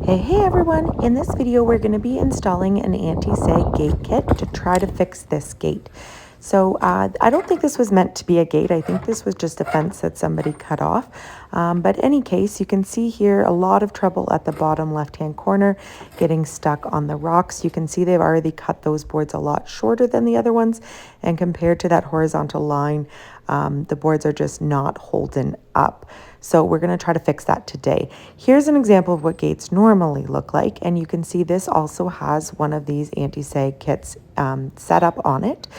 Hey everyone! In this video we're going to be installing an anti-sag gate kit to try to fix this gate. So I don't think this was meant to be a gate. I think this was just a fence that somebody cut off. But any case, you can see here a lot of trouble at the bottom left-hand corner, getting stuck on the rocks. You can see they've already cut those boards a lot shorter than the other ones, and compared to that horizontal line, the boards are just not holding up. So we're going to try to fix that today. Here's an example of what gates normally look like, and you can see this also has one of these anti-sag kits set up on it.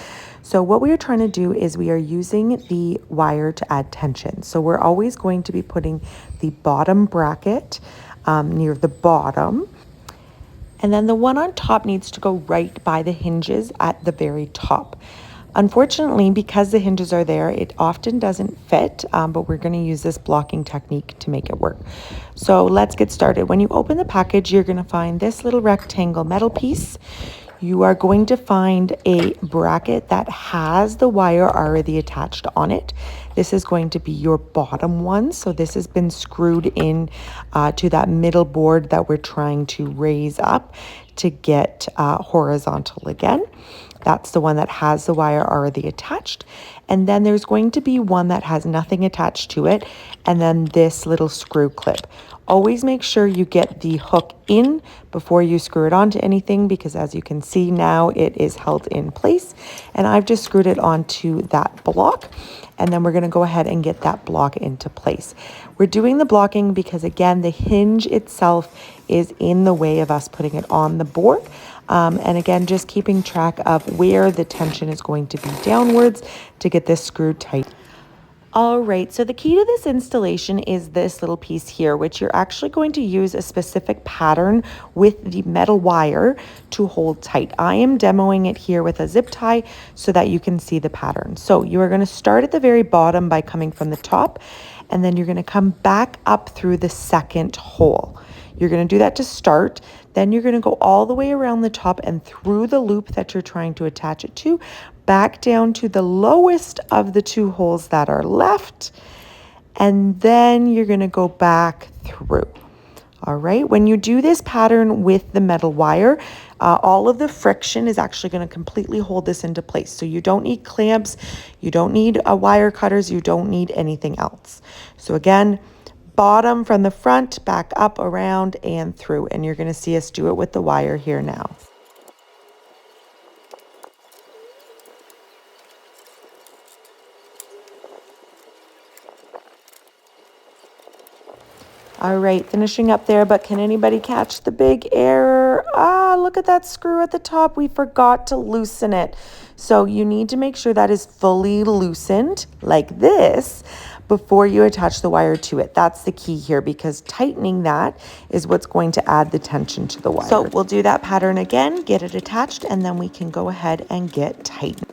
So what we are trying to do is we are using the wire to add tension. So we're always going to be putting the bottom bracket near the bottom, and then the one on top needs to go right by the hinges at the very top. Unfortunately, because the hinges are there, it often doesn't fit, but we're going to use this blocking technique to make it work. So let's get started. When you open the package, you're going to find this little rectangle metal piece. You are going to find a bracket that has the wire already attached on it. This is going to be your bottom one. So this has been screwed in to that middle board that we're trying to raise up to get horizontal again. That's the one that has the wire already attached. And then there's going to be one that has nothing attached to it. And then this little screw clip. Always make sure you get the hook in before you screw it onto anything, because as you can see now it is held in place. And I've just screwed it onto that block. And then we're going to go ahead and get that block into place. We're doing the blocking because, again, the hinge itself is in the way of us putting it on the board. And again, just keeping track of where the tension is going to be downwards to get this screwed tight. All right, so the key to this installation is this little piece here, which you're actually going to use a specific pattern with the metal wire to hold tight. I am demoing it here with a zip tie so that you can see the pattern. So you are going to start at the very bottom by coming from the top, and then you're going to come back up through the second hole. You're going to do that to start. Then you're going to go all the way around the top and through the loop that you're trying to attach it to, back down to the lowest of the two holes that are left. And then you're going to go back through. All right. When you do this pattern with the metal wire, all of the friction is actually going to completely hold this into place. So you don't need clamps. You don't need wire cutters. You don't need anything else. So again, bottom from the front, back up, around, and through. And you're going to see us do it with the wire here now. All right, finishing up there, but can anybody catch the big error? Look at that screw at the top. We forgot to loosen it. So you need to make sure that is fully loosened like this before you attach the wire to it. That's the key here, because tightening that is what's going to add the tension to the wire. So we'll do that pattern again, get it attached, and then we can go ahead and get tightened.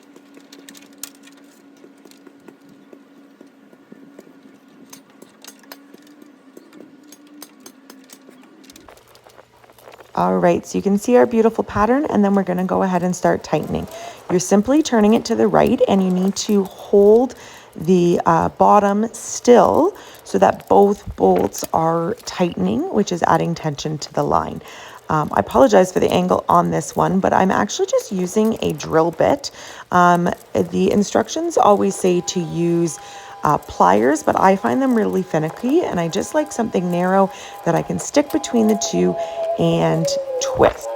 All right, so you can see our beautiful pattern, and then we're going to go ahead and start tightening. You're simply turning it to the right, and you need to hold the bottom still so that both bolts are tightening, which is adding tension to the line. I apologize for the angle on this one, but I'm actually just using a drill bit. The instructions always say to use pliers, but I find them really finicky, and I just like something narrow that I can stick between the two and twist.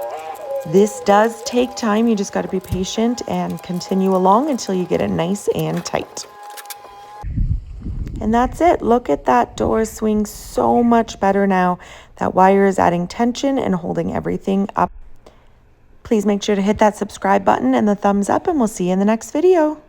This does take time. You just got to be patient and continue along until you get it nice and tight. And that's it. Look at that door swing so much better now. That wire is adding tension and holding everything up. Please make sure to hit that subscribe button and the thumbs up, and we'll see you in the next video.